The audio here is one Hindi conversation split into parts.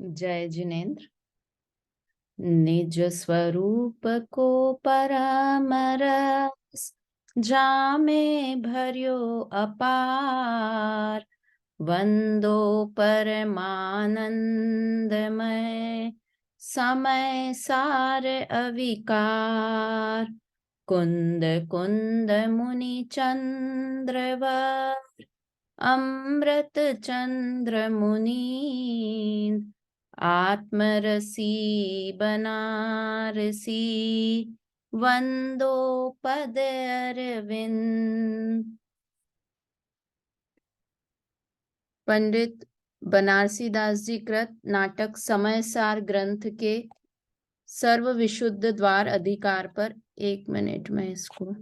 जय जिनेन्द्र। निज स्वरूप को परामरस, जामे भर्यो अपार। वंदो परमानंदमय, समय सार अविकार। कुंद कुंद मुनि चंद्रवर, अमृत चंद्र मुनीन्द्र। आत्मरसी बनारसी, वंदो पद अरविंद। पंडित बनारसी दास जी कृत नाटक समय सार ग्रंथ के सर्व विशुद्ध द्वार अधिकार पर 1 मिनट में इसको,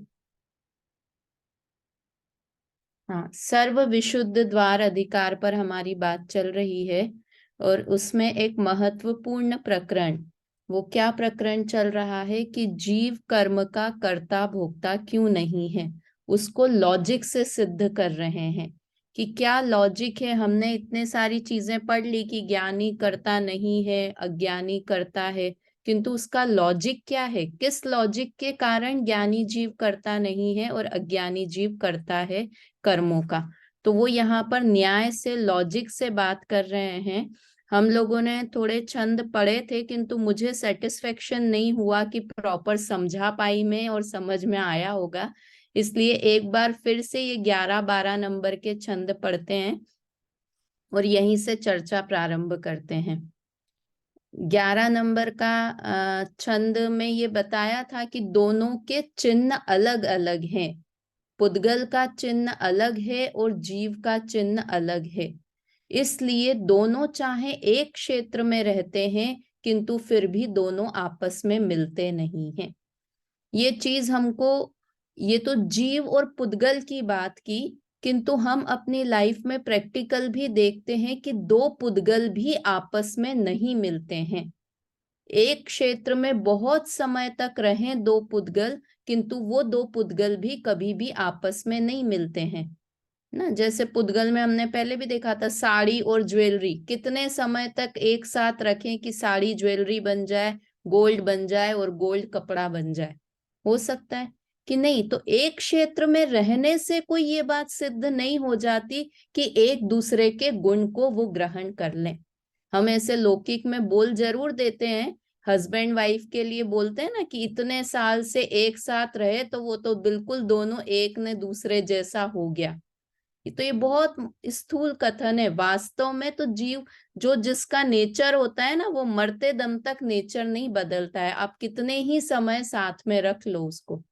सर्व विशुद्ध द्वार अधिकार पर हमारी बात चल रही है। और उसमें एक महत्वपूर्ण प्रकरण, वो क्या प्रकरण चल रहा है कि जीव कर्म का कर्ता भोक्ता क्यों नहीं है, उसको लॉजिक से सिद्ध कर रहे हैं कि क्या लॉजिक है। हमने इतने सारी चीजें पढ़ ली कि ज्ञानी कर्ता नहीं है, अज्ञानी कर्ता है, किंतु उसका लॉजिक क्या है, किस लॉजिक के कारण ज्ञानी जीव करता नहीं है और अज्ञानी जीव करता है कर्मों का। तो वो यहाँ पर न्याय से, लॉजिक से बात कर रहे हैं। हम लोगों ने थोड़े छंद पढ़े थे, किंतु मुझे सेटिस्फेक्शन नहीं हुआ कि प्रॉपर समझा पाई मैं और समझ में आया होगा। इसलिए एक बार फिर से ये 11-12 नंबर के छंद पढ़ते हैं और यहीं से चर्चा प्रारंभ करते हैं। 11 नंबर का छंद में ये बताया था कि दोनों के चिन्ह अलग अलग हैं। पुद्गल का चिन्ह अलग है और जीव का चिन्ह अलग है। इसलिए दोनों चाहे एक क्षेत्र में रहते हैं, किंतु फिर भी दोनों आपस में मिलते नहीं हैं। ये चीज हमको, ये तो जीव और पुद्गल की बात की, किंतु हम अपनी लाइफ में प्रैक्टिकल भी देखते हैं कि दो पुद्गल भी आपस में नहीं मिलते हैं। एक क्षेत्र में बहुत समय तक रहें दो पुद्गल, किंतु वो दो पुद्गल भी कभी भी आपस में नहीं मिलते हैं ना। जैसे पुद्गल में हमने पहले भी देखा था, साड़ी और ज्वेलरी कितने समय तक एक साथ रखें कि साड़ी ज्वेलरी बन जाए, गोल्ड बन जाए और गोल्ड कपड़ा बन जाए, हो सकता है कि नहीं। तो एक क्षेत्र में रहने से कोई ये बात सिद्ध नहीं हो जाती कि एक दूसरे के गुण को वो ग्रहण कर लें। हम ऐसे लौकिक में बोल जरूर देते हैं, हस्बैंड वाइफ के लिए बोलते हैं ना कि इतने साल से एक साथ रहे तो वो तो बिल्कुल दोनों एक ने दूसरे जैसा हो गया। तो ये बहुत स्थूल कथन है। वास्तव में तो जीव जो जिसका नेचर होता है ना, वो मरते दम तक नेचर नहीं बदलता है। आप कितने ही समय साथ में रख लो उसको,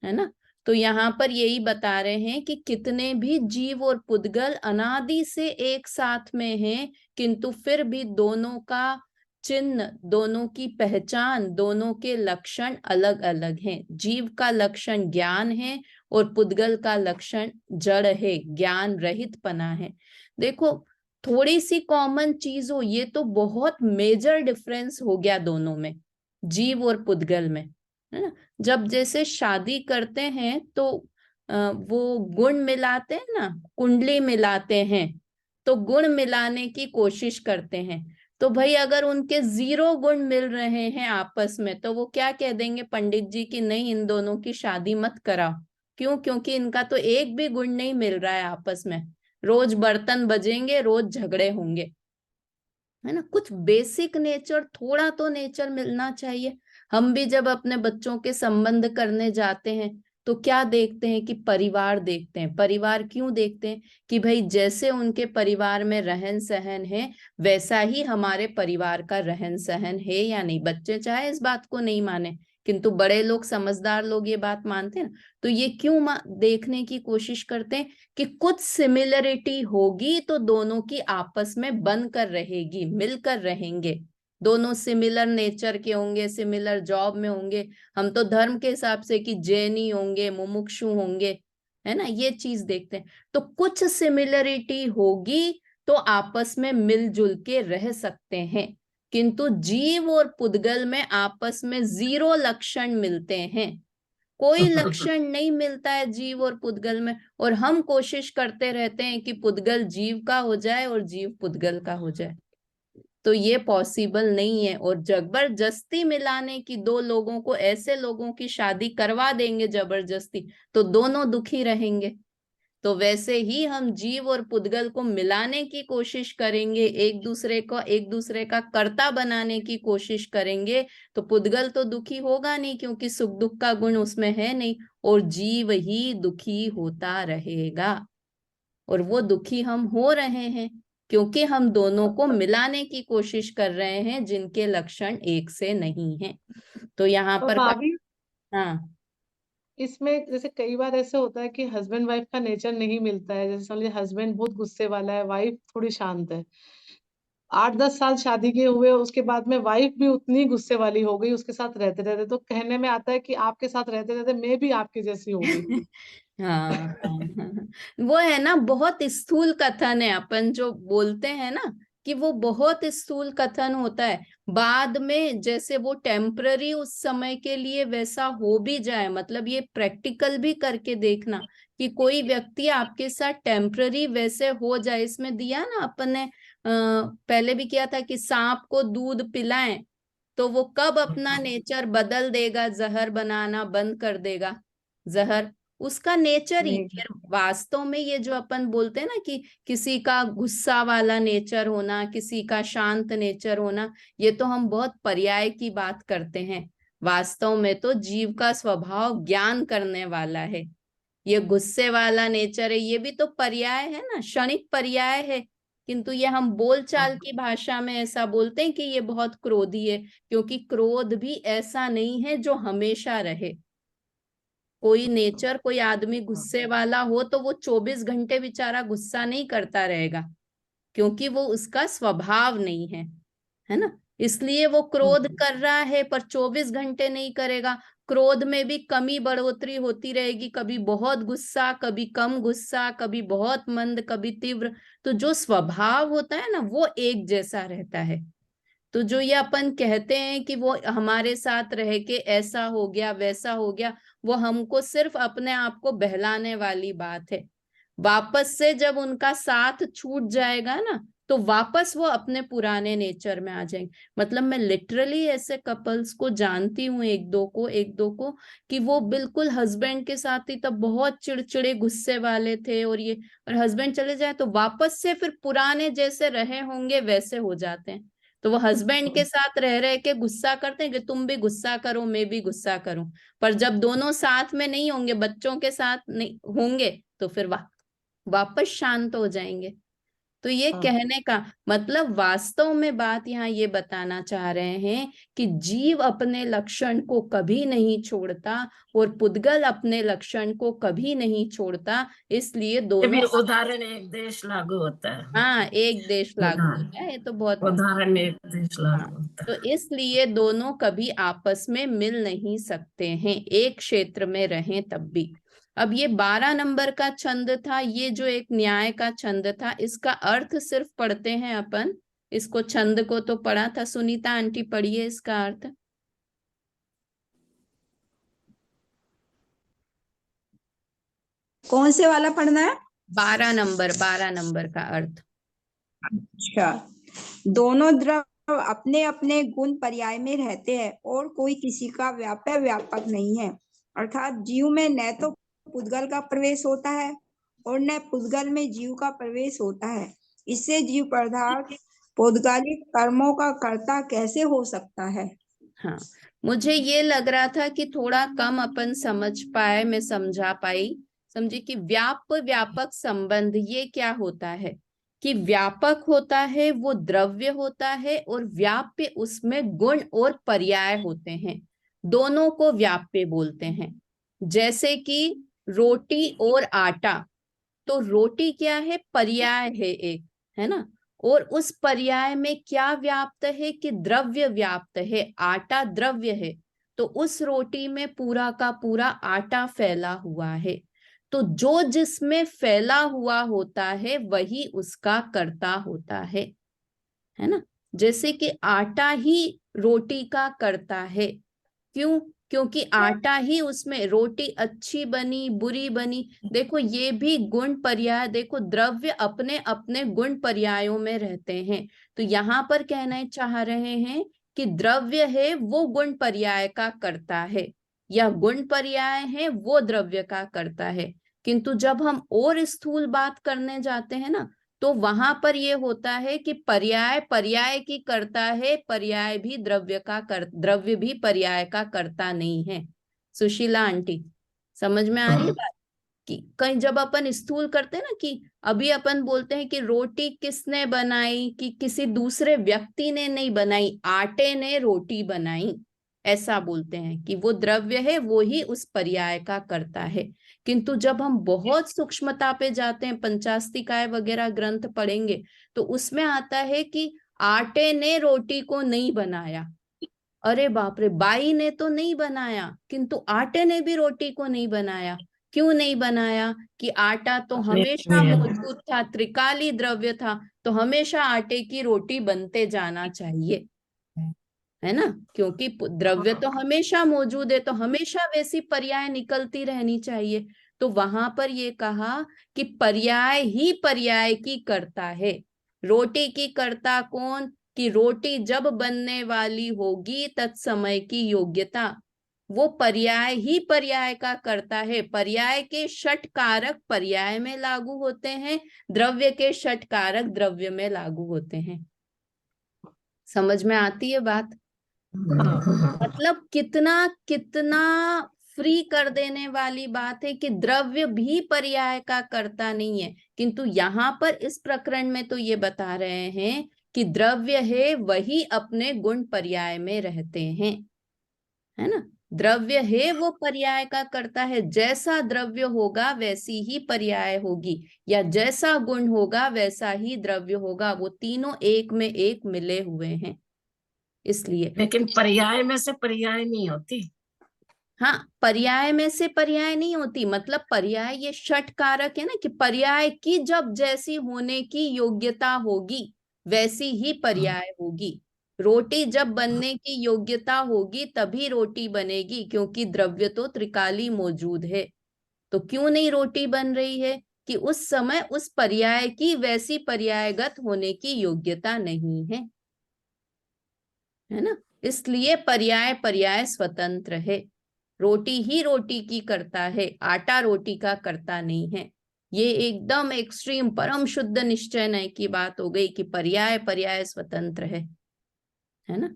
है ना। तो यहाँ पर यही बता रहे हैं कि कितने भी जीव और पुद्गल अनादि से एक साथ में हैं, किंतु फिर भी दोनों का चिन्ह, दोनों की पहचान, दोनों के लक्षण अलग अलग हैं। जीव का लक्षण ज्ञान है और पुद्गल का लक्षण जड़ है, ज्ञान रहित पना है। देखो, थोड़ी सी कॉमन चीज हो, ये तो बहुत मेजर डिफरेंस हो गया दोनों में, जीव और पुद्गल में, है ना। जब जैसे शादी करते हैं तो वो गुण मिलाते हैं ना, कुंडली मिलाते हैं, तो गुण मिलाने की कोशिश करते हैं। तो भाई अगर उनके 0 गुण मिल रहे हैं आपस में, तो वो क्या कह देंगे पंडित जी कि नहीं, इन दोनों की शादी मत कराओ। क्यों? क्योंकि इनका तो एक भी गुण नहीं मिल रहा है आपस में। रोज बर्तन बजेंगे, रोज झगड़े होंगे, है ना। कुछ बेसिक नेचर, थोड़ा तो नेचर मिलना चाहिए। हम भी जब अपने बच्चों के संबंध करने जाते हैं तो क्या देखते हैं कि परिवार देखते हैं। परिवार क्यों देखते हैं? कि भाई जैसे उनके परिवार में रहन सहन है, वैसा ही हमारे परिवार का रहन सहन है या नहीं। बच्चे चाहे इस बात को नहीं माने, किंतु बड़े लोग, समझदार लोग ये बात मानते हैं ना। तो ये क्यों देखने की कोशिश करते हैं कि कुछ सिमिलरिटी होगी तो दोनों की आपस में बनकर रहेगी, मिलकर रहेंगे। दोनों सिमिलर नेचर के होंगे, सिमिलर जॉब में होंगे। हम तो धर्म के हिसाब से कि जैनी होंगे, मुमुक्षु होंगे, है ना, ये चीज देखते हैं। तो कुछ सिमिलरिटी होगी तो आपस में मिलजुल के रह सकते हैं, किंतु जीव और पुद्गल में आपस में 0 लक्षण मिलते हैं। कोई लक्षण नहीं मिलता है जीव और पुद्गल में, और हम कोशिश करते रहते हैं कि पुद्गल जीव का हो जाए और जीव पुद्गल का हो जाए। तो ये पॉसिबल नहीं है। और जबरदस्ती मिलाने की, दो लोगों को, ऐसे लोगों की शादी करवा देंगे जबरदस्ती, तो दोनों दुखी रहेंगे। तो वैसे ही हम जीव और पुद्गल को मिलाने की कोशिश करेंगे, एक दूसरे का कर्ता बनाने की कोशिश करेंगे, तो पुद्गल तो दुखी होगा नहीं, क्योंकि सुख दुख का गुण उसमें है नहीं, और जीव ही दुखी होता रहेगा। और वो दुखी हम हो रहे हैं क्योंकि हम दोनों को मिलाने की कोशिश कर रहे हैं जिनके लक्षण एक से नहीं है। तो यहाँ तो पर भाभी, हाँ, इसमें जैसे कई बार ऐसे होता है कि हस्बैंड वाइफ का नेचर नहीं मिलता है। जैसे समझिए हस्बैंड बहुत गुस्से वाला है, वाइफ थोड़ी शांत है। 8-10 साल शादी के हुए, उसके बाद में वाइफ भी उतनी गुस्से वाली हो गई उसके साथ रहते रहते, तो कहने में आता है कि आपके साथ रहते रहते मैं भी आपकी जैसी हो गई। हाँ, हाँ, हाँ। वो है ना, बहुत स्थूल कथन है, अपन जो बोलते हैं ना, कि वो बहुत स्थूल कथन होता है। बाद में जैसे वो टेम्पररी उस समय के लिए वैसा हो भी जाए, मतलब ये प्रैक्टिकल भी करके देखना कि कोई व्यक्ति आपके साथ टेम्पररी वैसे हो जाए। इसमें दिया ना अपन ने, पहले भी किया था कि सांप को दूध पिलाएं तो वो कब अपना नेचर बदल देगा, जहर बनाना बंद कर देगा, जहर उसका नेचर ही। नहीं। फिर वास्तव में ये जो अपन बोलते हैं ना कि किसी का गुस्सा वाला नेचर होना, किसी का शांत नेचर होना, ये तो हम बहुत पर्याय की बात करते हैं। वास्तव में तो जीव का स्वभाव ज्ञान करने वाला है। ये गुस्से वाला नेचर है, ये भी तो पर्याय है ना, क्षणिक पर्याय है। किंतु ये हम बोलचाल की भाषा में ऐसा बोलते हैं कि ये बहुत क्रोधी है, क्योंकि क्रोध भी ऐसा नहीं है जो हमेशा रहे। कोई नेचर, कोई आदमी गुस्से वाला हो तो वो 24 घंटे बेचारा गुस्सा नहीं करता रहेगा, क्योंकि वो उसका स्वभाव नहीं है ना। इसलिए वो क्रोध कर रहा है, पर 24 घंटे नहीं करेगा। क्रोध में भी कमी बढ़ोतरी होती रहेगी, कभी बहुत गुस्सा, कभी कम गुस्सा, कभी बहुत मंद, कभी तीव्र। तो जो स्वभाव होता है ना, वो एक जैसा रहता है। तो जो ये अपन कहते हैं कि वो हमारे साथ रह के ऐसा हो गया, वैसा हो गया, वो हमको सिर्फ अपने आप को बहलाने वाली बात है। वापस से जब उनका साथ छूट जाएगा ना, तो वापस वो अपने पुराने नेचर में आ जाएंगे। मतलब मैं लिटरली ऐसे कपल्स को जानती हूँ, एक दो को कि वो बिल्कुल हस्बैंड के साथ ही तब बहुत चिड़चिड़े गुस्से वाले थे, और ये, और हस्बैंड चले जाए तो वापस से फिर पुराने जैसे रहे होंगे वैसे हो जाते हैं। तो वो हस्बैंड के साथ रह रहे के गुस्सा करते हैं कि तुम भी गुस्सा करो, मैं भी गुस्सा करूं। पर जब दोनों साथ में नहीं होंगे, बच्चों के साथ नहीं होंगे, तो फिर वापस शांत हो जाएंगे। तो ये हाँ। कहने का मतलब, वास्तव में बात यहाँ ये बताना चाह रहे हैं कि जीव अपने लक्षण को कभी नहीं छोड़ता, और पुद्गल अपने लक्षण को कभी नहीं छोड़ता। इसलिए ये भी दोनों, उदाहरण एक देश लागू होता है। हाँ, एक देश लागू होता है, ये तो बहुत, उदाहरण एक देश हाँ। लागू होता तो है। इसलिए दोनों कभी आपस में मिल नहीं सकते हैं, एक क्षेत्र में रहें तब भी। अब ये 12 नंबर का छंद था, ये जो एक न्याय का छंद था, इसका अर्थ सिर्फ पढ़ते हैं अपन। इसको, छंद को तो पढ़ा था, सुनीता आंटी पढ़िए इसका अर्थ। कौन से वाला पढ़ना है? 12 नंबर का अर्थ। अच्छा। दोनों द्रव अपने अपने गुण पर्याय में रहते हैं और कोई किसी का व्यापक व्यापक नहीं है। अर्थात जीव में न तो पुद्गल का प्रवेश होता है और न पुद्गल में जीव का प्रवेश होता है। इससे जीव पदार्थ पौद्गलिक कर्मों का कर्ता कैसे हो सकता है? हाँ, मुझे ये लग रहा था कि थोड़ा कम अपन समझ पाए, मैं समझा पाई, समझे कि व्यापक संबंध ये क्या होता है। कि व्यापक होता है वो द्रव्य होता है, और व्याप्य उसमें गुण और पर्याय होते हैं, दोनों को व्याप्य बोलते हैं। जैसे कि रोटी और आटा, तो रोटी क्या है, पर्याय है एक, है ना। और उस पर्याय में क्या व्याप्त है कि द्रव्य व्याप्त है, आटा द्रव्य है। तो उस रोटी में पूरा का पूरा आटा फैला हुआ है। तो जो जिसमें फैला हुआ होता है वही उसका कर्ता होता है ना। जैसे कि आटा ही रोटी का कर्ता है, क्यों? क्योंकि आटा ही उसमें, रोटी अच्छी बनी बुरी बनी, देखो ये भी गुण पर्याय, देखो द्रव्य अपने अपने गुण पर्यायों में रहते हैं। तो यहाँ पर कहना चाह रहे हैं कि द्रव्य है वो गुण पर्याय का करता है, या गुण पर्याय है वो द्रव्य का करता है। किंतु जब हम और स्थूल बात करने जाते हैं ना, तो वहां पर ये होता है कि पर्याय पर्याय की करता है, पर्याय भी द्रव्य भी पर्याय का करता नहीं है। सुशीला आंटी, समझ में आ रही है बात? कि कहीं जब अपन स्थूल करते हैं ना, कि अभी अपन बोलते हैं कि रोटी किसने बनाई, कि किसी दूसरे व्यक्ति ने नहीं बनाई, आटे ने रोटी बनाई, ऐसा बोलते हैं कि वो द्रव्य है वो ही उस पर्याय का करता है। किंतु जब हम बहुत सूक्ष्मता पे जाते हैं, पंचास्तिकाय वगैरह ग्रंथ पढ़ेंगे, तो उसमें आता है कि आटे ने रोटी को नहीं बनाया। अरे बाप रे, बाई ने तो नहीं बनाया, किंतु आटे ने भी रोटी को नहीं बनाया। क्यों नहीं बनाया? कि आटा तो हमेशा मौजूद था, त्रिकाली द्रव्य था, तो हमेशा आटे की रोटी बनते जाना चाहिए, है ना? क्योंकि द्रव्य तो हमेशा मौजूद है, तो हमेशा वैसी पर्याय निकलती रहनी चाहिए। तो वहां पर ये कहा कि पर्याय ही पर्याय की करता है। रोटी की करता कौन? कि रोटी जब बनने वाली होगी तत्समय की योग्यता, वो पर्याय ही पर्याय का करता है। पर्याय के षट कारक पर्याय में लागू होते हैं, द्रव्य के षट कारक द्रव्य में लागू होते हैं। समझ में आती है बात? मतलब कितना कितना फ्री कर देने वाली बात है कि द्रव्य भी पर्याय का करता नहीं है। किंतु यहाँ पर इस प्रकरण में तो ये बता रहे हैं कि द्रव्य है वही अपने गुण पर्याय में रहते हैं, है ना? द्रव्य है वो पर्याय का करता है, जैसा द्रव्य होगा वैसी ही पर्याय होगी, या जैसा गुण होगा वैसा ही द्रव्य होगा। वो तीनों एक में एक मिले हुए हैं, इसलिए। लेकिन पर्याय में से पर्याय नहीं होती। हाँ, पर्याय में से पर्याय नहीं होती, मतलब पर्याय ये षट कारक है ना, कि पर्याय की जब जैसी होने की योग्यता होगी वैसी ही पर्याय होगी। रोटी जब बनने की योग्यता होगी तभी रोटी बनेगी, क्योंकि द्रव्य तो त्रिकाली मौजूद है। तो क्यों नहीं रोटी बन रही है? कि उस समय उस पर्याय की वैसी पर्यायगत होने की योग्यता नहीं है ना? इसलिए पर्याय पर्याय स्वतंत्र है। रोटी ही रोटी की करता है, आटा रोटी का करता नहीं है। ये एकदम एक्सट्रीम परम शुद्ध निश्चय की बात हो गई कि पर्याय पर्याय स्वतंत्र है ना?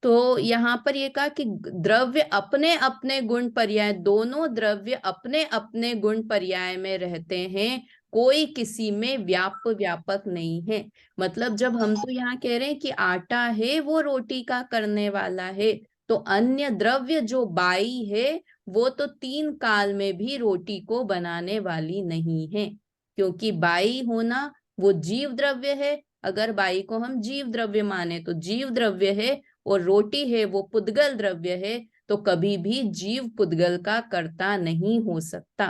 तो यहाँ पर ये कहा कि द्रव्य अपने अपने गुण पर्याय, दोनों द्रव्य अपने अपने गुण पर्याय में रहते हैं, कोई किसी में व्यापक नहीं है। मतलब जब हम तो यहाँ कह रहे हैं कि आटा है वो रोटी का करने वाला है, तो अन्य द्रव्य जो बाई है वो तो 3 काल में भी रोटी को बनाने वाली नहीं है, क्योंकि बाई होना वो जीव द्रव्य है। अगर बाई को हम जीव द्रव्य माने तो जीव द्रव्य है, और रोटी है वो पुद्गल द्रव्य है, तो कभी भी जीव पुद्गल का कर्ता नहीं हो सकता,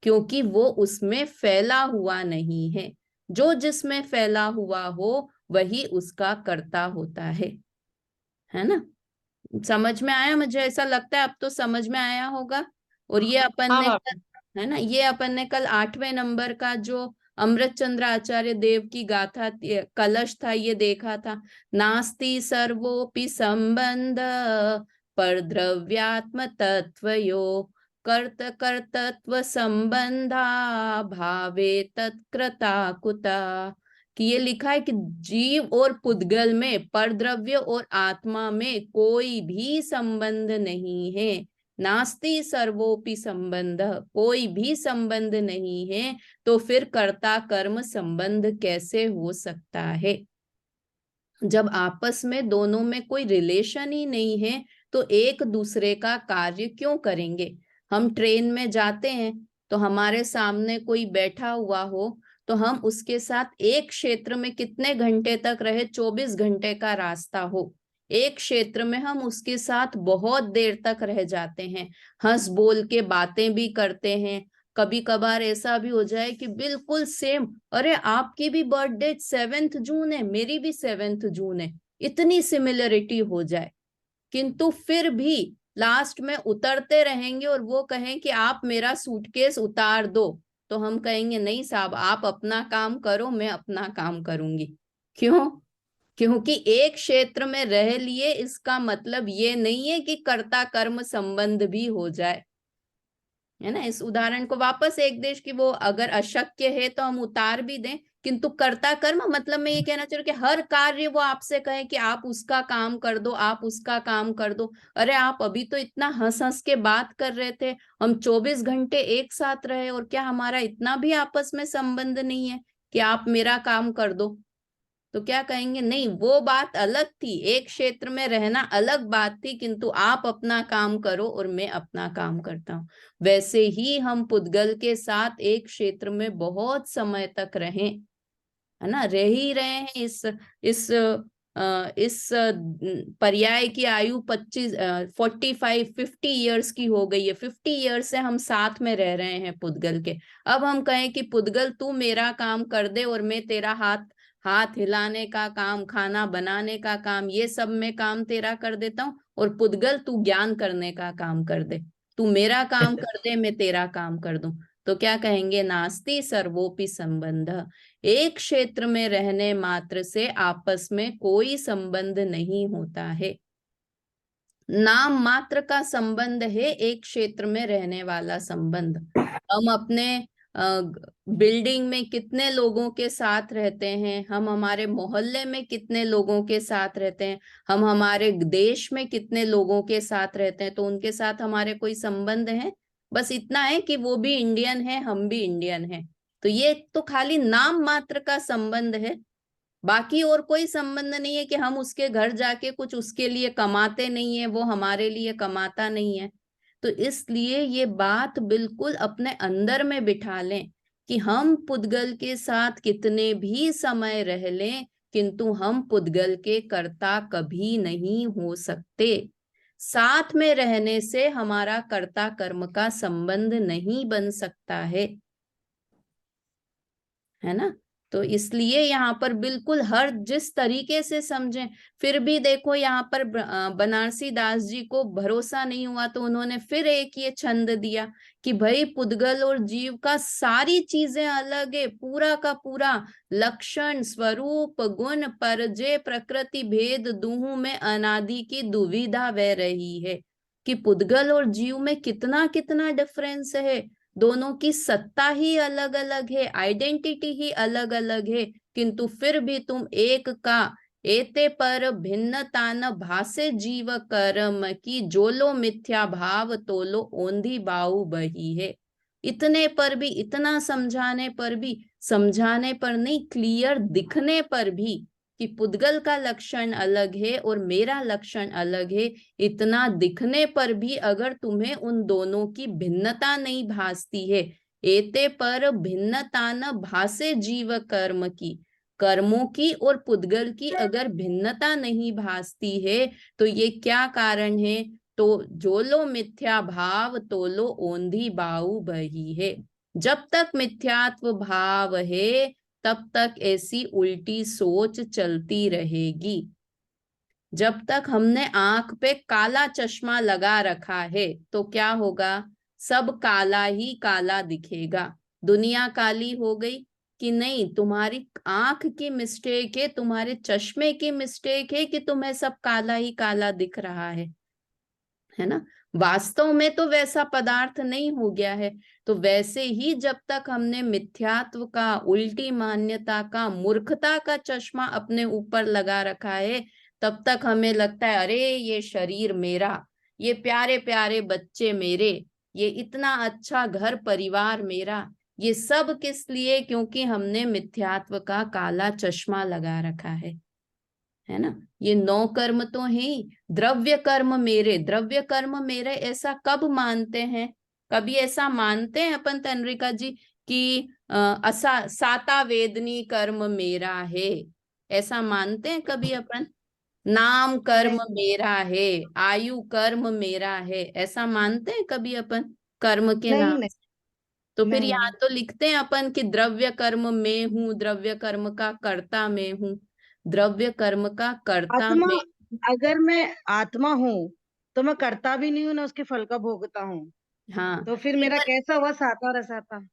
क्योंकि वो उसमें फैला हुआ नहीं है। जो जिसमें फैला हुआ हो वही उसका कर्ता होता है ना? समझ में आया? मुझे ऐसा लगता है अब तो समझ में आया होगा। और ये अपन हाँ ने भाभी। है ना, ये अपन ने कल 8वें नंबर का जो अमृत चंद्र आचार्य देव की गाथा कलश था ये देखा था। नास्ति सर्वोपि संबंध पर द्रव्यात्म तत्वयो कर्त कर्तत्व संबंधा भावे तत्कृता कुता। कि ये लिखा है कि जीव और पुद्गल में, परद्रव्य और आत्मा में कोई भी संबंध नहीं है। नास्ति सर्वोपि संबंध, कोई भी संबंध नहीं है, तो फिर कर्ता कर्म संबंध कैसे हो सकता है? जब आपस में दोनों में कोई रिलेशन ही नहीं है तो एक दूसरे का कार्य क्यों करेंगे? हम ट्रेन में जाते हैं तो हमारे सामने कोई बैठा हुआ हो तो हम उसके साथ एक क्षेत्र में कितने घंटे तक रहे, 24 घंटे का रास्ता हो, एक क्षेत्र में हम उसके साथ बहुत देर तक रह जाते हैं, हंस बोल के बातें भी करते हैं। कभी कभार ऐसा भी हो जाए कि बिल्कुल सेम, अरे आपकी भी बर्थडे 7 जून है, मेरी भी 7 जून है, इतनी सिमिलरिटी हो जाए, किंतु फिर भी लास्ट में उतरते रहेंगे और वो कहें कि आप मेरा सूटकेस उतार दो, तो हम कहेंगे नहीं साहब, आप अपना काम करो, मैं अपना काम करूंगी। क्यों? क्योंकि एक क्षेत्र में रह लिए इसका मतलब ये नहीं है कि कर्ता कर्म संबंध भी हो जाए, है ना। इस उदाहरण को वापस एक देश की, वो अगर अशक्य है तो हम उतार भी दें, किंतु कर्ता कर्म मतलब मैं ये कहना चाह रही हूँ कि हर कार्य वो आपसे कहे कि आप उसका काम कर दो, आप उसका काम कर दो। अरे आप अभी तो इतना हंस हंस के बात कर रहे थे, हम 24 घंटे एक साथ रहे, और क्या हमारा इतना भी आपस में संबंध नहीं है कि आप मेरा काम कर दो? तो क्या कहेंगे, नहीं वो बात अलग थी, एक क्षेत्र में रहना अलग बात थी, किंतु आप अपना काम करो और मैं अपना काम करता हूं। वैसे ही हम पुद्गल के साथ एक क्षेत्र में बहुत समय तक रहें, है ना, रह ही रहे हैं। इस पर्याय की आयु 45-50 ईयर्स की हो गई है। 50 ईयर्स से हम साथ में रह रहे हैं पुद्गल के। अब हम कहें कि पुद्गल तू मेरा काम कर दे और मैं तेरा हाथ हाथ हिलाने का काम, खाना बनाने का काम, ये सब मैं काम तेरा कर देता हूँ, और पुद्गल तू ज्ञान करने का काम कर दे, तू मेरा काम कर दे, मैं तेरा काम कर दूं। तो क्या कहेंगे, नास्ति सर्वोपि संबंध। एक क्षेत्र में रहने मात्र से आपस में कोई संबंध नहीं होता है। नाम मात्र का संबंध है एक क्षेत्र में रहने वाला संबंध। हम अपने बिल्डिंग में कितने लोगों के साथ रहते हैं, हम हमारे मोहल्ले में कितने लोगों के साथ रहते हैं, हम हमारे देश में कितने लोगों के साथ रहते हैं, तो उनके साथ हमारे कोई संबंध है? बस इतना है कि वो भी इंडियन है, हम भी इंडियन हैं। तो ये तो खाली नाम मात्र का संबंध है, बाकी और कोई संबंध नहीं है कि हम उसके घर जाके कुछ उसके लिए कमाते नहीं है, वो हमारे लिए कमाता नहीं है। तो इसलिए ये बात बिल्कुल अपने अंदर में बिठा लें कि हम पुद्गल के साथ कितने भी समय रह लें, किंतु हम पुद्गल के कर्ता कभी नहीं हो सकते। साथ में रहने से हमारा कर्ता कर्म का संबंध नहीं बन सकता है ना। तो इसलिए यहाँ पर बिल्कुल हर जिस तरीके से समझें। फिर भी देखो यहाँ पर बनारसी दास जी को भरोसा नहीं हुआ, तो उन्होंने फिर एक ये छंद दिया कि भाई पुद्गल और जीव का सारी चीजें अलग है, पूरा का पूरा लक्षण, स्वरूप, गुण, परजय, प्रकृति भेद दूहू में अनादि की दुविधा वह रही है कि पुद्गल और जीव में कितना कितना डिफरेंस है। दोनों की सत्ता ही अलग अलग है, आइडेंटिटी ही अलग अलग है, किंतु फिर भी तुम एक का एते पर भिन्नता न भासे जीव कर्म की जोलो मिथ्या भाव तोलो ओंधी बाऊ बही है। इतने पर भी, इतना समझाने पर भी, समझाने पर नहीं, क्लियर दिखने पर भी कि पुद्गल का लक्षण अलग है और मेरा लक्षण अलग है, इतना दिखने पर भी अगर तुम्हें उन दोनों की भिन्नता नहीं भासती है, एते पर भिन्नता न भासे जीव कर्म की, कर्मों की और पुद्गल की अगर भिन्नता नहीं भासती है, तो ये क्या कारण है? तो जोलो मिथ्या भाव तोलो ओंधी बाऊ बही है। जब तक मिथ्यात्व भाव है तब तक ऐसी उल्टी सोच चलती रहेगी। जब तक हमने आंख पे काला चश्मा लगा रखा है तो क्या होगा? सब काला ही काला दिखेगा। दुनिया काली हो गई कि नहीं, तुम्हारी आंख की मिस्टेक है, तुम्हारे चश्मे की मिस्टेक है कि तुम्हें सब काला ही काला दिख रहा है ना। वास्तव में तो वैसा पदार्थ नहीं हो गया है। तो वैसे ही जब तक हमने मिथ्यात्व का, उल्टी मान्यता का, मूर्खता का चश्मा अपने ऊपर लगा रखा है, तब तक हमें लगता है अरे ये शरीर मेरा, ये प्यारे प्यारे बच्चे मेरे, ये इतना अच्छा घर परिवार मेरा। ये सब किस लिए? क्योंकि हमने मिथ्यात्व का काला चश्मा लगा रखा है ना। ये 9 कर्म तो है ही। द्रव्य कर्म मेरे, द्रव्य कर्म मेरे, ऐसा कब मानते हैं? कभी ऐसा मानते हैं अपन तनरिका जी कि साता वेदनी कर्म मेरा है? ऐसा मानते हैं कभी अपन? नाम कर्म मेरा है, आयु कर्म मेरा है, ऐसा मानते हैं कभी अपन कर्म के नहीं नाम? नहीं तो फिर नहीं। यहाँ तो लिखते हैं अपन कि द्रव्य कर्म में हूँ, द्रव्य कर्म का कर्ता में हूँ। द्रव्य कर्म का कर्ता आत्मा, में, अगर मैं आत्मा हूँ तो मैं करता भी नहीं हूँ ना उसके फल का भोगता हूँ, हाँ तो फिर नहीं, मेरा पर कैसा हुआ साता रसाता,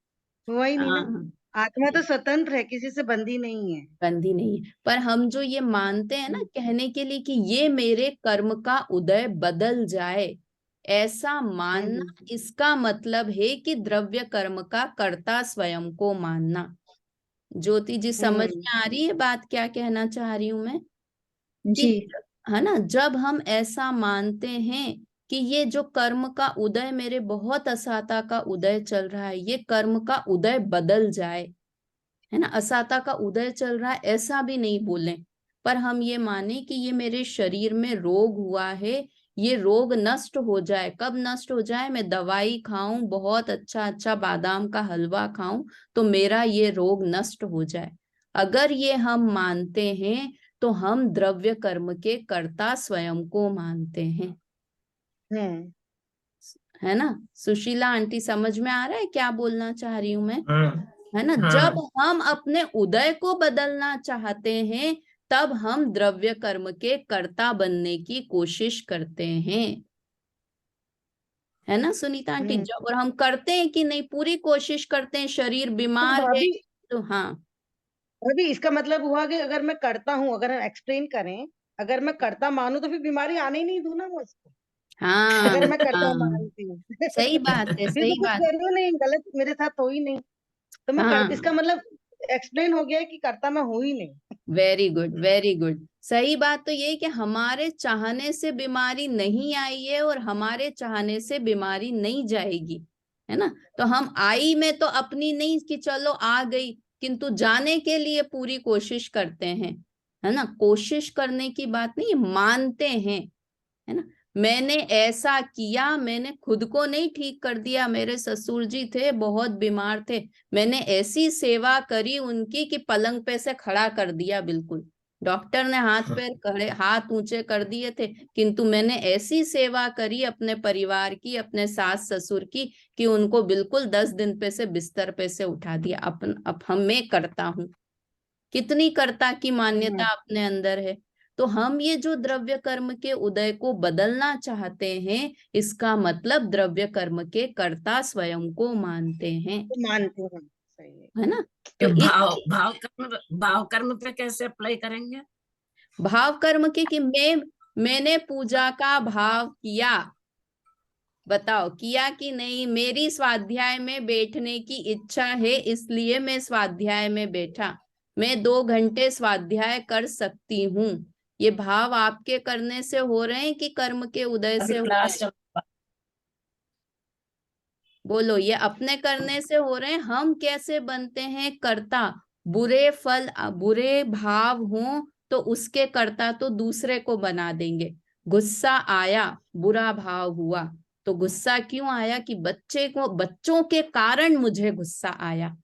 हुआ ही नहीं ना। हाँ आत्मा तो स्वतंत्र है, किसी से बंधी नहीं है। बंदी नहीं है, पर हम जो ये मानते हैं ना कहने के लिए कि ये मेरे कर्म का उदय बदल जाए, ऐसा मानना, इसका मतलब है कि द्रव्य कर्म का कर्ता स्वयं को मानना। ज्योति जी समझ में आ रही है बात क्या कहना चाह रही हूं मैं? कि जी। है ना, जब हम ऐसा मानते हैं कि ये जो कर्म का उदय, मेरे बहुत असाता का उदय चल रहा है, ये कर्म का उदय बदल जाए, है ना, असाता का उदय चल रहा है ऐसा भी नहीं बोले, पर हम ये माने कि ये मेरे शरीर में रोग हुआ है, ये रोग नष्ट हो जाए। कब नष्ट हो जाए? मैं दवाई खाऊं, बहुत अच्छा अच्छा बादाम का हलवा खाऊं, तो मेरा ये रोग नष्ट हो जाए। अगर ये हम मानते हैं तो हम द्रव्य कर्म के कर्ता स्वयं को मानते हैं, है ना। सुशीला आंटी समझ में आ रहा है क्या बोलना चाह रही हूं मैं? है ना, जब हाँ हम अपने उदय को बदलना चाहते हैं तब हम द्रव्य कर्म के कर्ता बनने की कोशिश करते हैं, है ना सुनीता आंटी। जब और हम करते हैं कि नहीं, पूरी कोशिश करते हैं, शरीर तो बीमार है भाभी, तो हाँ। भाभी इसका मतलब हुआ कि अगर मैं करता हूँ, अगर हम एक्सप्लेन करें, अगर मैं करता मानूं तो फिर बीमारी आने ही नहीं दूं ना मुझको। हाँ अगर मैं करता हाँ मानती हूँ सही बात है, फिर तो सही कुछ बात। करूँ नहीं, गलत मेरे साथ हो ही नहीं, तो मैं कर, हाँ इसका मतलब एक्सप्लेन हो गया है कि करता मैं हूं ही नहीं। Very good, very good. सही बात तो ये कि हमारे चाहने से बीमारी नहीं आई है और हमारे चाहने से बीमारी नहीं जाएगी, है ना। तो हम आई में तो अपनी नहीं कि चलो आ गई, किंतु जाने के लिए पूरी कोशिश करते हैं, है ना। कोशिश करने की बात नहीं, मानते हैं, है ना। मैंने ऐसा किया, मैंने खुद को नहीं ठीक कर दिया। मेरे ससुर जी थे, बहुत बीमार थे, मैंने ऐसी सेवा करी उनकी कि पलंग पे से खड़ा कर दिया बिल्कुल। डॉक्टर ने हाथ पैर खड़े, हाथ ऊंचे कर दिए थे, किंतु मैंने ऐसी सेवा करी अपने परिवार की, अपने सास ससुर की, कि उनको बिल्कुल 10 दिन पे से बिस्तर पे से उठा दिया। अब हम मैं करता हूँ, कितनी कर्ता की मान्यता अपने अंदर है। तो हम ये जो द्रव्य कर्म के उदय को बदलना चाहते हैं, इसका मतलब द्रव्य कर्म के कर्ता स्वयं को मानते हैं, तो मानती हूँ, सही है। है ना। ये तो भाव कर्म पे कैसे अप्लाई करेंगे? भाव कर्म के कि मैंने पूजा का भाव किया, बताओ किया कि नहीं? मेरी स्वाध्याय में बैठने की इच्छा है, इसलिए मैं स्वाध्याय में बैठा, मैं 2 घंटे स्वाध्याय कर सकती हूँ। ये भाव आपके करने से हो रहे हैं कि कर्म के उदय से अभी हो रहे क्लास हैं? बोलो, ये अपने करने से हो रहे हैं। हम कैसे बनते हैं कर्ता? बुरे फल, बुरे भाव हो तो उसके कर्ता तो दूसरे को बना देंगे। गुस्सा आया, बुरा भाव हुआ, तो गुस्सा क्यों आया? कि बच्चों के कारण मुझे गुस्सा आया।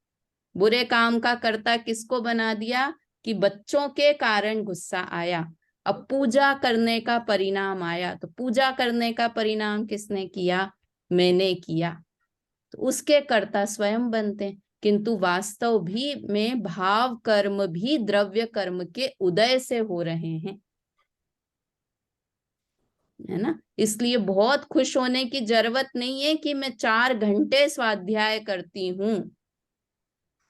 बुरे काम का कर्ता किसको बना दिया? कि बच्चों के कारण गुस्सा आया। अब पूजा करने का परिणाम आया, तो पूजा करने का परिणाम किसने किया? मैंने किया, तो उसके कर्ता स्वयं बनते हैं। किंतु वास्तव भी में भाव कर्म भी द्रव्य कर्म के उदय से हो रहे हैं, है ना। इसलिए बहुत खुश होने की जरूरत नहीं है कि मैं 4 घंटे स्वाध्याय करती हूँ,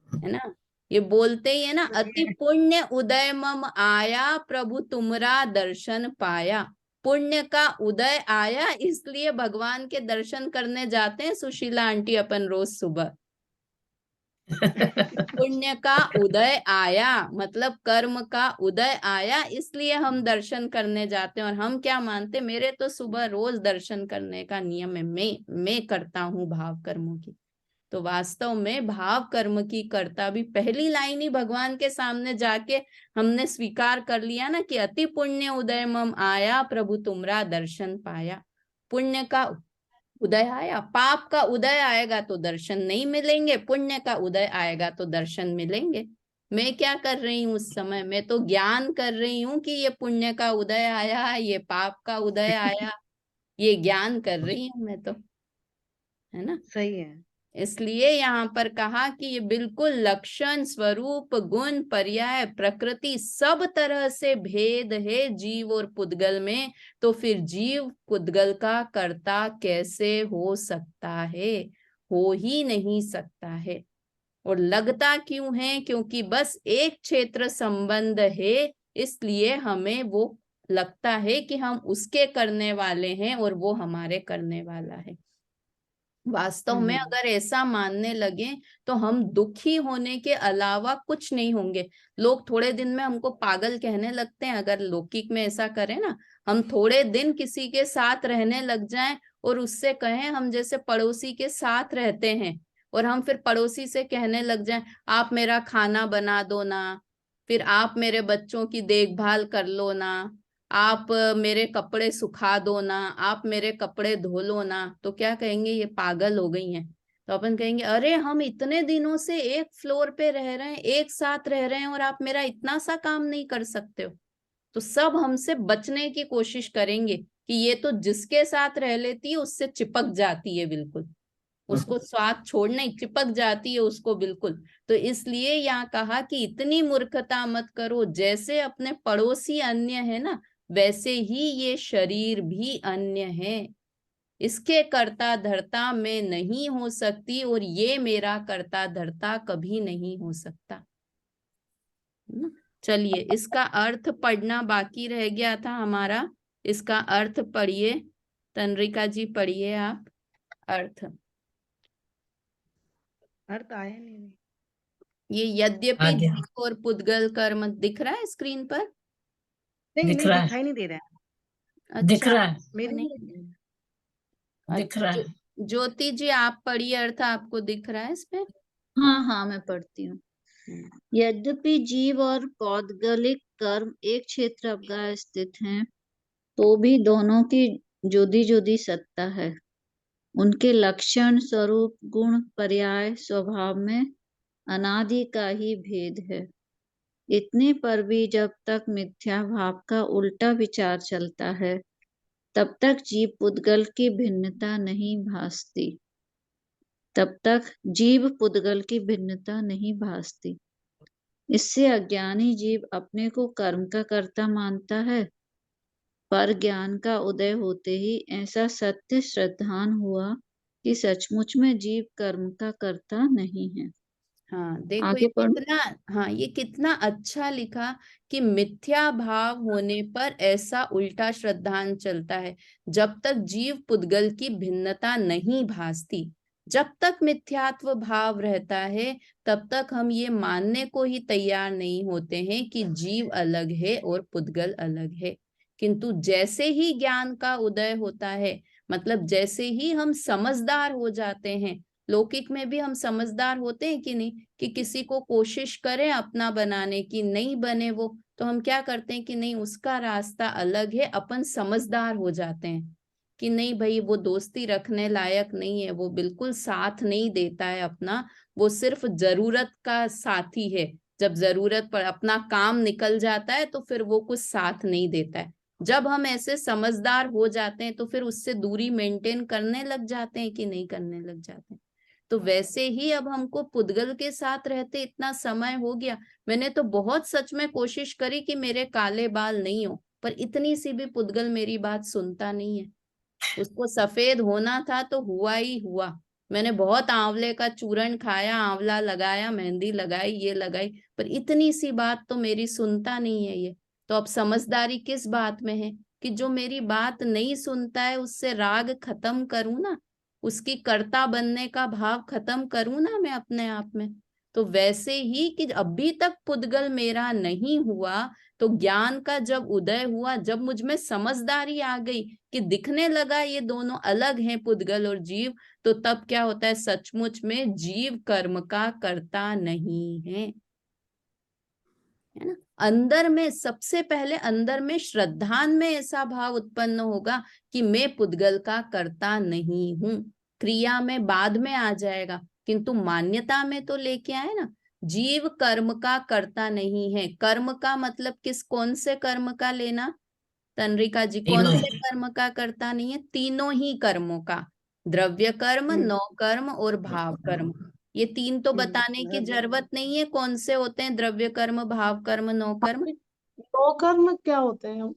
है ना। ये बोलते ही है ना, अति पुण्य उदय मम आया, प्रभु तुमरा दर्शन पाया। पुण्य का उदय आया, इसलिए भगवान के दर्शन करने जाते हैं सुशीला आंटी अपन रोज सुबह। पुण्य का उदय आया मतलब कर्म का उदय आया, इसलिए हम दर्शन करने जाते हैं। और हम क्या मानते, मेरे तो सुबह रोज दर्शन करने का नियम है, मैं करता हूँ भाव कर्मों की। तो वास्तव में भाव कर्म की कर्ता भी पहली लाइन ही भगवान के सामने जाके हमने स्वीकार कर लिया ना कि अति पुण्य उदय मम आया, प्रभु तुमरा दर्शन पाया। पुण्य का उदय आया, पाप का उदय आएगा तो दर्शन नहीं मिलेंगे, पुण्य का उदय आएगा तो दर्शन मिलेंगे। मैं क्या कर रही हूँ उस समय? मैं तो ज्ञान कर रही हूँ कि ये पुण्य का उदय आया, ये पाप का उदय आया, ये ज्ञान कर रही हूँ मैं तो, है ना। सही है। इसलिए यहाँ पर कहा कि ये बिल्कुल लक्षण, स्वरूप, गुण, पर्याय, प्रकृति सब तरह से भेद है जीव और पुद्गल में। तो फिर जीव पुद्गल का कर्ता कैसे हो सकता है? हो ही नहीं सकता है। और लगता क्यों है? क्योंकि बस एक क्षेत्र संबंध है, इसलिए हमें वो लगता है कि हम उसके करने वाले हैं और वो हमारे करने वाला है। वास्तव में अगर ऐसा मानने लगे तो हम दुखी होने के अलावा कुछ नहीं होंगे। लोग थोड़े दिन में हमको पागल कहने लगते हैं। अगर लौकिक में ऐसा करें ना, हम थोड़े दिन किसी के साथ रहने लग जाएं और उससे कहें, हम जैसे पड़ोसी के साथ रहते हैं और हम फिर पड़ोसी से कहने लग जाएं, आप मेरा खाना बना दो ना, फिर आप मेरे बच्चों की देखभाल कर लो ना, आप मेरे कपड़े सुखा दो ना, आप मेरे कपड़े धो लो ना, तो क्या कहेंगे? ये पागल हो गई हैं। तो अपन कहेंगे, अरे हम इतने दिनों से एक फ्लोर पे रह रहे हैं, एक साथ रह रहे हैं, और आप मेरा इतना सा काम नहीं कर सकते हो। तो सब हमसे बचने की कोशिश करेंगे कि ये तो जिसके साथ रह लेती है उससे चिपक जाती है, बिल्कुल उसको स्वाद छोड़ना ही, चिपक जाती है उसको बिल्कुल। तो इसलिए यहाँ कहा कि इतनी मूर्खता मत करो, जैसे अपने पड़ोसी अन्य है ना, वैसे ही ये शरीर भी अन्य है। इसके कर्ता धर्ता मैं नहीं हो सकती और ये मेरा कर्ता धर्ता कभी नहीं हो सकता। चलिए, इसका अर्थ पढ़ना बाकी रह गया था हमारा। इसका अर्थ पढ़िए, तनरिका जी पढ़िए आप अर्थ। अर्थ आया नहीं। ये यद्यपि आगे जीव और पुद्गल कर्म दिख रहा है स्क्रीन पर? नहीं दिख नहीं, रहा है, दिखाई नहीं दे रहा है। दिख अच्छा, रहा है, मेरे नहीं नहीं दिख अच्छा, रहा है। ज्योति जी आप पढ़िए अर्थ, आपको दिख रहा है इसमें? हाँ हाँ, मैं पढ़ती हूँ। यद्यपि जीव और पौद्गलिक कर्म एक क्षेत्र अवगाह स्थित हैं, तो भी दोनों की जुदी जुदी सत्ता है। उनके लक्षण, स्वरूप, गुण, पर्याय, स्वभाव में अनादि का ही भेद है। इतने पर भी जब तक मिथ्या भाव का उल्टा विचार चलता है, तब तक जीव पुद्गल की भिन्नता नहीं भासती। इससे अज्ञानी जीव अपने को कर्म का कर्ता मानता है, पर ज्ञान का उदय होते ही ऐसा सत्य श्रद्धान हुआ कि सचमुच में जीव कर्म का कर्ता नहीं है। हाँ देखो, आगे पढ़ो। ये कितना अच्छा लिखा कि मिथ्या भाव होने पर ऐसा उल्टा श्रद्धान चलता है। जब तक जीव पुद्गल की भिन्नता नहीं भासती, जब तक मिथ्यात्व भाव रहता है, तब तक हम ये मानने को ही तैयार नहीं होते हैं कि जीव अलग है और पुद्गल अलग है। किंतु जैसे ही ज्ञान का उदय होता है, मतलब जैसे ही हम समझदार हो जाते हैं, लौकिक में भी हम समझदार होते हैं कि नहीं, कि किसी को कोशिश करें अपना बनाने की, नहीं बने वो, तो हम क्या करते हैं कि नहीं, उसका रास्ता अलग है, अपन समझदार हो जाते हैं कि नहीं भाई वो दोस्ती रखने लायक नहीं है, वो बिल्कुल साथ नहीं देता है अपना, वो सिर्फ जरूरत का साथी है। जब जरूरत पर अपना काम निकल जाता है तो फिर वो कुछ साथ नहीं देता है। जब हम ऐसे समझदार हो जाते हैं तो फिर उससे दूरी मेंटेन करने लग जाते हैं कि नहीं करने लग जाते हैं। तो वैसे ही अब हमको पुद्गल के साथ रहते इतना समय हो गया, मैंने तो बहुत सच में कोशिश करी कि मेरे काले बाल नहीं हो, पर इतनी सी भी पुद्गल मेरी बात सुनता नहीं है। उसको सफेद होना था तो हुआ ही हुआ। मैंने बहुत आंवले का चूर्ण खाया, आंवला लगाया, मेहंदी लगाई, ये लगाई, पर इतनी सी बात तो मेरी सुनता नहीं है ये। तो अब समझदारी किस बात में है कि जो मेरी बात नहीं सुनता है उससे राग खत्म करूं ना, उसकी कर्ता बनने का भाव खत्म करूं ना मैं अपने आप में। तो वैसे ही कि अभी तक पुद्गल मेरा नहीं हुआ, तो ज्ञान का जब उदय हुआ, जब मुझ में समझदारी आ गई कि दिखने लगा ये दोनों अलग हैं, पुद्गल और जीव, तो तब क्या होता है, सचमुच में जीव कर्म का कर्ता नहीं है ना। अंदर में सबसे पहले, अंदर में श्रद्धान में ऐसा भाव उत्पन्न होगा कि मैं पुद्गल का कर्ता नहीं हूं। क्रिया में बाद में आ जाएगा, किंतु मान्यता में तो लेके आए ना, जीव कर्म का कर्ता नहीं है। कर्म का मतलब कौन से कर्म का लेना, तनरिका जी, कौन तीनों से कर्म का कर्ता नहीं है? तीनों ही कर्मों का। द्रव्य कर्म, हम्म। नौ कर्म और भाव कर्म। ये तीन तो बताने की जरूरत नहीं है कौन से होते हैं, द्रव्य कर्म, भाव कर्म, नौ कर्म। नौ कर्म क्या होते हैं? नौ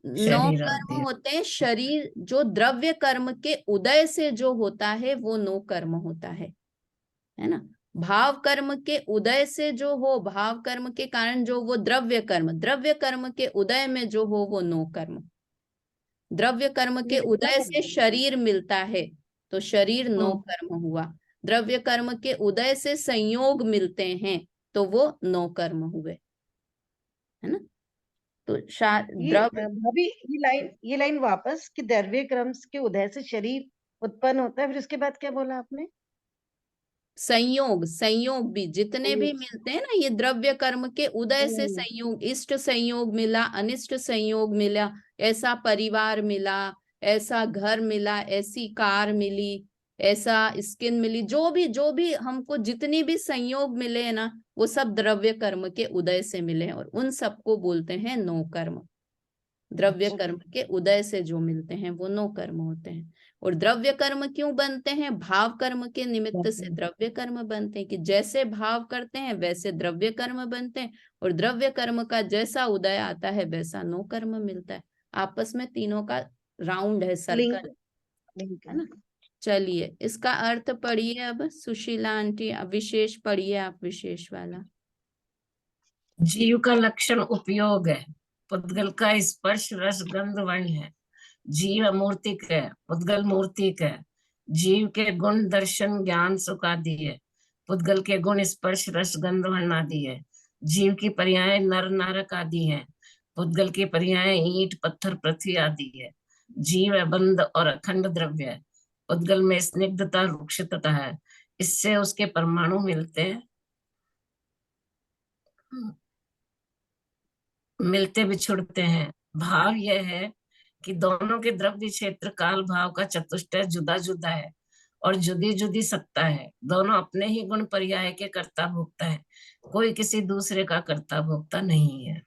शरीर कर्म आदि। होते हैं शरीर, जो द्रव्य कर्म के उदय से जो होता है वो नौ कर्म होता है ना। भाव कर्म के उदय से जो हो, भाव कर्म के कारण जो वो द्रव्य कर्म, द्रव्य कर्म के उदय में जो हो वो नौ कर्म। द्रव्य कर्म के ये उदय से शरीर मिलता है तो शरीर नौ हम्म। कर्म हुआ। द्रव्य कर्म के उदय से संयोग मिलते हैं तो वो नौ कर्म हुए, है ना। तो द्रव्य भाभी ये लाइन वापस कि द्रव्य क्रम के उदय से शरीर उत्पन्न होता है, फिर उसके बाद क्या बोला आपने? संयोग, संयोग भी जितने भी मिलते हैं ना, ये द्रव्य कर्म के उदय से संयोग, इष्ट संयोग मिला, अनिष्ट संयोग मिला, ऐसा परिवार मिला, ऐसा घर मिला, ऐसी कार मिली, ऐसा स्किन मिली, जो भी हमको जितनी भी संयोग मिले हैं ना, वो सब द्रव्य कर्म के उदय से मिले हैं और उन सबको बोलते हैं नौ कर्म। द्रव्य कर्म के उदय से जो मिलते हैं वो नौ कर्म होते हैं। और द्रव्य कर्म क्यों बनते हैं? भाव कर्म के निमित्त से द्रव्य कर्म बनते हैं, कि जैसे भाव करते हैं वैसे द्रव्य कर्म बनते हैं, और द्रव्य कर्म का जैसा उदय आता है वैसा नौ कर्म मिलता है। आपस में तीनों का राउंड है, सर्कल, है ना। चलिए इसका अर्थ पढ़िए अब सुशीला आंटी, अब विशेष पढ़िए आप, विशेष वाला। जीव का लक्षण उपयोग है, पुद्गल का स्पर्श रस गंध वर्ण है। जीव अमूर्तिक है, पुद्गल मूर्तिक है। जीव के गुण दर्शन ज्ञान सुख आदि है, पुद्गल के गुण स्पर्श रस गंध वर्ण आदि है। जीव की पर्याय नर नारक आदि है, पुद्गल की पर्याय ईंट पत्थर पृथ्वी आदि है। जीव अबंध और अखंड द्रव्य है, पुद्गल में स्निग्धता रुक्षता है, इससे उसके परमाणु मिलते हैं, मिलते बिछुड़ते हैं। भाव यह है कि दोनों के द्रव्य क्षेत्र काल भाव का चतुष्टय जुदा जुदा है और जुदी जुदी सत्ता है। दोनों अपने ही गुण पर्याय के कर्ता भोक्ता है, कोई किसी दूसरे का कर्ता भोक्ता नहीं है।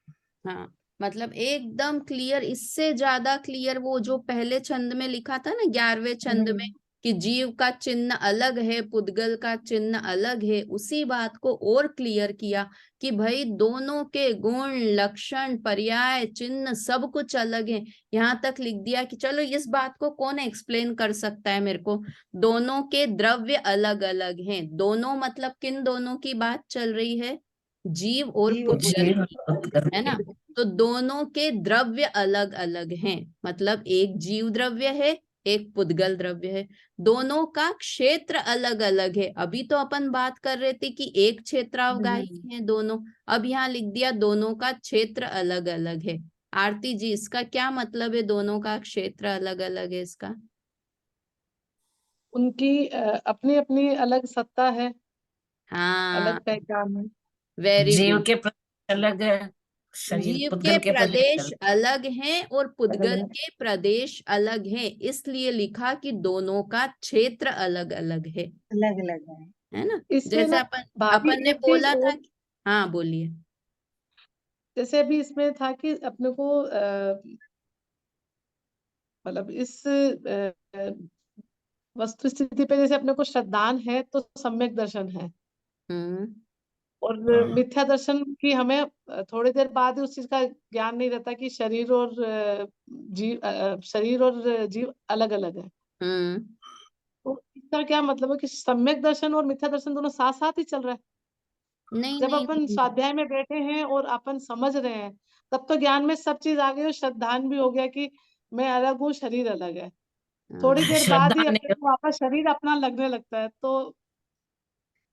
हाँ, मतलब एकदम क्लियर, इससे ज्यादा क्लियर वो जो पहले छंद में लिखा था ना, 11वें छंद में, कि जीव का चिन्ह अलग है, पुद्गल का चिन्ह अलग है, उसी बात को और क्लियर किया कि भाई दोनों के गुण लक्षण पर्याय चिन्ह सब कुछ अलग है। यहाँ तक लिख दिया कि चलो इस बात को कौन एक्सप्लेन कर सकता है मेरे को, दोनों के द्रव्य अलग अलग हैं। दोनों मतलब किन दोनों की बात चल रही है? जीव और पुद्गल जीव की, पुद्गल है ना। के। तो दोनों के द्रव्य अलग अलग हैं, मतलब एक जीव द्रव्य है, एक पुद्गल द्रव्य है। दोनों का क्षेत्र अलग अलग है। अभी तो अपन बात कर रहे थे कि एक क्षेत्रावगाही है दोनों, अब यहाँ लिख दिया दोनों का क्षेत्र अलग अलग है। आरती जी, इसका क्या मतलब है दोनों का क्षेत्र अलग अलग है? इसका उनकी अपनी अपनी अलग सत्ता है, हाँ, अलग पहचान है। वेरी जीव गुड। के प्रदेश अलग है, शरीर जीव के पुद्गल के प्रदेश प्रदेश अलग हैं और पुद्गल अलग के प्रदेश अलग हैं, इसलिए लिखा कि दोनों का क्षेत्र अलग अलग अलग अलग है ना। इसमें जैसे ना अपन भाभी अपन ने एक चीज बोला था और, हाँ बोलिए। जैसे अभी इसमें था कि अपने को मतलब इस वस्तु स्थिति पे जैसे अपने को श्रद्धान है तो सम्यक दर्शन है, हम्म और मिथ्या दर्शन की हमें थोड़ी देर बाद ही उस चीज का ज्ञान नहीं रहता कि शरीर और जीव अलग अलग है। हम्म तो इसका क्या मतलब है कि सम्यक दर्शन और मिथ्या दर्शन दोनों साथ साथ ही चल रहा है? नहीं जब नहीं अपन स्वाध्याय में बैठे हैं और अपन समझ रहे हैं, तब तो ज्ञान में सब चीज आ गई और श्रद्धान भी हो गया कि मैं अलग हूँ, शरीर अलग है। थोड़ी हाँ देर बाद श्रद्धा ही अपने नहीं, को वापस शरीर अपना लगने लगता है। तो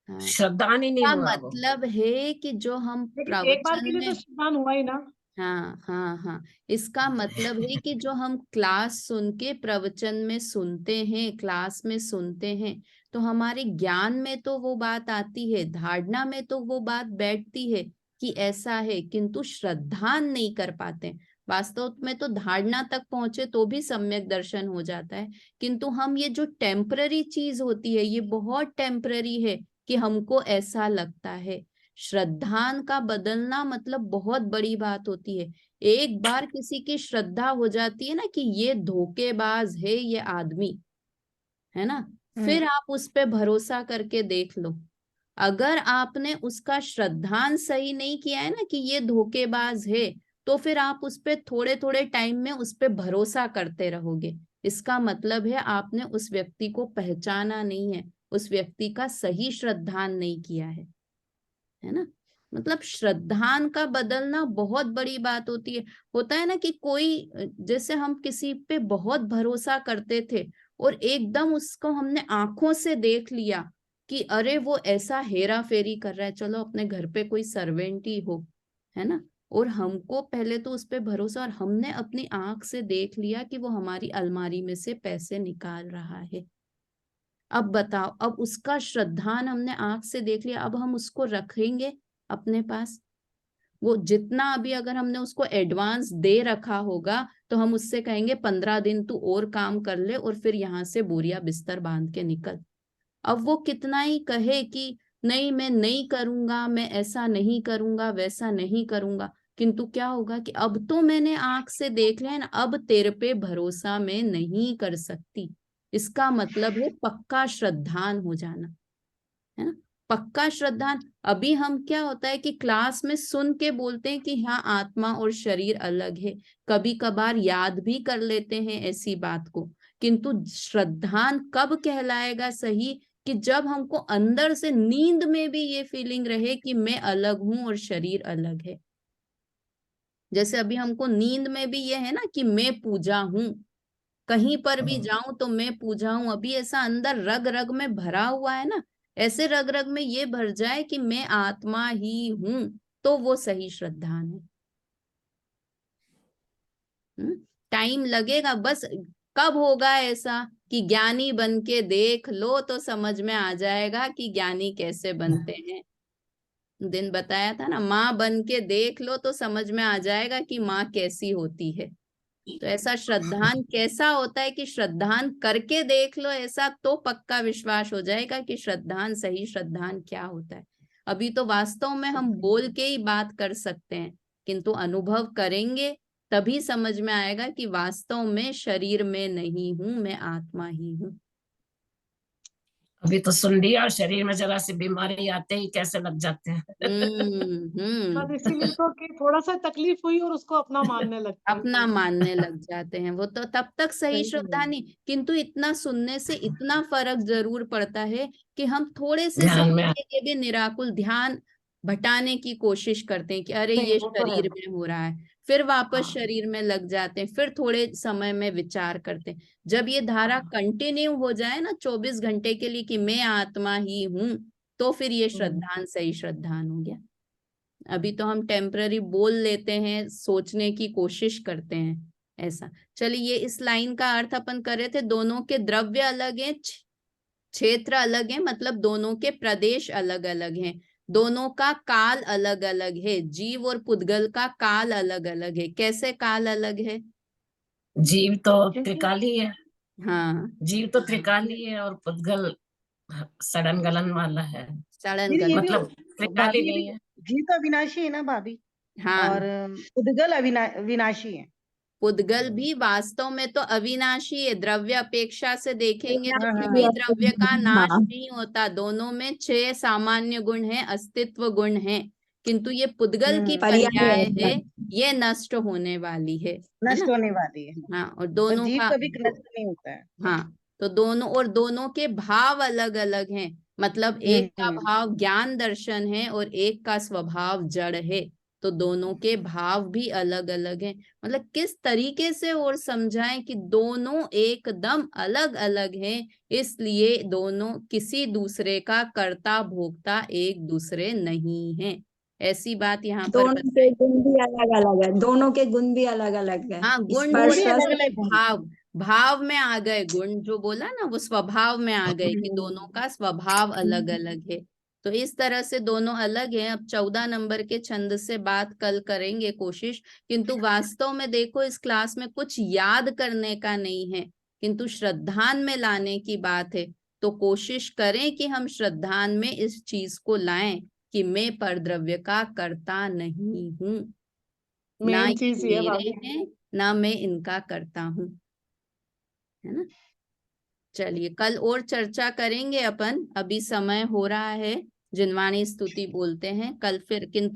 हाँ, श्रद्धा नहीं का हुआ वो। मतलब है कि जो हम लेकिन एक बार प्रवचन के लिए तो में, श्रद्धान हुआ ही ना। हाँ हाँ हाँ, इसका मतलब है कि जो हम क्लास सुन के प्रवचन में सुनते हैं, क्लास में सुनते हैं, तो हमारे ज्ञान में तो वो बात आती है, धारणा में तो वो बात बैठती है कि ऐसा है, किंतु श्रद्धान नहीं कर पाते। वास्तव में तो धारणा तक पहुंचे तो भी सम्यक दर्शन हो जाता है, किंतु हम ये जो टेम्पररी चीज होती है, ये बहुत टेम्पररी है कि हमको ऐसा लगता है। श्रद्धान का बदलना मतलब बहुत बड़ी बात होती है। एक बार किसी की श्रद्धा हो जाती है ना कि ये धोखेबाज है ये आदमी, है ना। फिर आप उस पे भरोसा करके देख लो। अगर आपने उसका श्रद्धान सही नहीं किया है ना कि ये धोखेबाज है, तो फिर आप उस पे थोड़े थोड़े टाइम में उस पे भरोसा करते रहोगे। इसका मतलब है आपने उस व्यक्ति को पहचाना नहीं है, उस व्यक्ति का सही श्रद्धान नहीं किया है ना। मतलब श्रद्धान का बदलना बहुत बड़ी बात होती है। होता है ना कि कोई, जैसे हम किसी पे बहुत भरोसा करते थे और एकदम उसको हमने आंखों से देख लिया कि अरे वो ऐसा हेरा फेरी कर रहा है, चलो अपने घर पे कोई सर्वेंट ही हो, है ना, और हमको पहले तो उस पे भरोसा, और हमने अपनी आंख से देख लिया कि वो हमारी अलमारी में से पैसे निकाल रहा है। अब बताओ, अब उसका श्रद्धान हमने आंख से देख लिया, अब हम उसको रखेंगे अपने पास? वो जितना अभी अगर हमने उसको एडवांस दे रखा होगा तो हम उससे कहेंगे 15 दिन तू और काम कर ले और फिर यहाँ से बोरिया बिस्तर बांध के निकल। अब वो कितना ही कहे कि नहीं मैं नहीं करूंगा, मैं ऐसा नहीं करूंगा, वैसा नहीं करूंगा, किंतु क्या होगा कि अब तो मैंने आंख से देख लिया ना, अब तेरे पे भरोसा मैं नहीं कर सकती। इसका मतलब है पक्का श्रद्धान हो जाना, है ना, पक्का श्रद्धान। अभी हम क्या होता है कि क्लास में सुन के बोलते हैं कि हाँ आत्मा और शरीर अलग है, कभी कभार याद भी कर लेते हैं ऐसी बात को, किंतु श्रद्धान कब कहलाएगा सही? कि जब हमको अंदर से नींद में भी ये फीलिंग रहे कि मैं अलग हूं और शरीर अलग है। जैसे अभी हमको नींद में भी ये है ना कि मैं पूजा हूं, कहीं पर भी जाऊं तो मैं पूजा हूं, अभी ऐसा अंदर रग रग में भरा हुआ है ना, ऐसे रग रग में ये भर जाए कि मैं आत्मा ही हूं, तो वो सही श्रद्धान है। टाइम लगेगा बस। कब होगा ऐसा कि ज्ञानी बन के देख लो तो समझ में आ जाएगा कि ज्ञानी कैसे बनते हैं। दिन बताया था ना, माँ बन के देख लो तो समझ में आ जाएगा कि माँ कैसी होती है। तो ऐसा श्रद्धान कैसा होता है कि श्रद्धान करके देख लो ऐसा, तो पक्का विश्वास हो जाएगा कि श्रद्धान सही श्रद्धान क्या होता है। अभी तो वास्तव में हम बोल के ही बात कर सकते हैं, किंतु अनुभव करेंगे तभी समझ में आएगा कि वास्तव में शरीर में नहीं हूं, मैं आत्मा ही हूँ। अभी तो सुन लिया और शरीर में जरा सी बीमारी आते ही कैसे लग जाते हैं। बस इसीलिए तो कि थोड़ा सा तकलीफ हुई और उसको अपना मानने लगते हैं अपना मानने लग जाते हैं। वो तो तब तक सही सही श्रद्धा है। नहीं, किंतु इतना सुनने से इतना फर्क जरूर पड़ता है कि हम थोड़े से ध्यान समय में के लिए भी निराकुल ध्यान भटाने की कोशिश करते हैं कि अरे नहीं ये वो तो है। शरीर में हो रहा है, फिर वापस शरीर में लग जाते हैं, फिर थोड़े समय में विचार करते हैं। जब ये धारा कंटिन्यू हो जाए ना 24 घंटे के लिए कि मैं आत्मा ही हूं, तो फिर ये श्रद्धान सही श्रद्धान हो गया। अभी तो हम टेम्पररी बोल लेते हैं, सोचने की कोशिश करते हैं ऐसा। चलिए, ये इस लाइन का अर्थ अपन कर रहे थे, दोनों के द्रव्य अलग हैं, क्षेत्र अलग है, मतलब दोनों के प्रदेश अलग अलग हैं, दोनों का काल अलग अलग है। जीव और पुद्गल का काल अलग अलग है। कैसे काल अलग है? जीव तो त्रिकाली है। हाँ, जीव तो त्रिकाली है और पुद्गल सड़न गलन वाला है। सड़न फिर ये भी मतलब त्रिकाली भाभी ये नहीं भी है। जीव तो अविनाशी है ना भाभी, हाँ। और उद्गल विनाशी है। पुद्गल भी वास्तव में तो अविनाशी है, द्रव्य अपेक्षा से देखेंगे तो हाँ कभी हाँ द्रव्य का नाश हाँ नहीं होता। दोनों में 6 सामान्य गुण है, अस्तित्व गुण है, किंतु ये पुद्गल की पर्याय है, ये नष्ट होने वाली है नष्ट ना। होने वाली है। हाँ, और पर दोनों जीव का कभी नष्ट नहीं होता है। हाँ, तो दोनों, और दोनों के भाव अलग अलग हैं। मतलब एक का हम्म। भाव ज्ञान दर्शन है और एक का स्वभाव जड़ है, तो दोनों के भाव भी अलग अलग हैं। मतलब किस तरीके से और समझाएं कि दोनों एकदम अलग अलग हैं, इसलिए दोनों किसी दूसरे का कर्ता भोक्ता एक दूसरे नहीं है, ऐसी बात यहाँ पर दोनों के बताई। गुण भी अलग अलग है, दोनों के गुण भी अलग अलग है। हाँ, गुण गुण स्पर्श भी थोड़े अलग रस थोड़े अलग गुण। भाव, भाव में आ गए गुण, जो बोला ना वो स्वभाव में आ गए कि दोनों का स्वभाव अलग अलग है। तो इस तरह से दोनों अलग हैं। अब 14 नंबर के छंद से बात कल करेंगे कोशिश, किंतु वास्तव में देखो इस क्लास में कुछ याद करने का नहीं है, किंतु श्रद्धान में लाने की बात है। तो कोशिश करें कि हम श्रद्धान में इस चीज को लाएं कि मैं परद्रव्य का कर्ता नहीं हूं, ना मेन ये चीज ये है मेरे भाभी। हैं ना मैं इनका करता हूँ, है ना। चलिए कल और चर्चा करेंगे अपन, अभी समय हो रहा है, जिनवाणी स्तुति बोलते हैं कल फिर, किंतु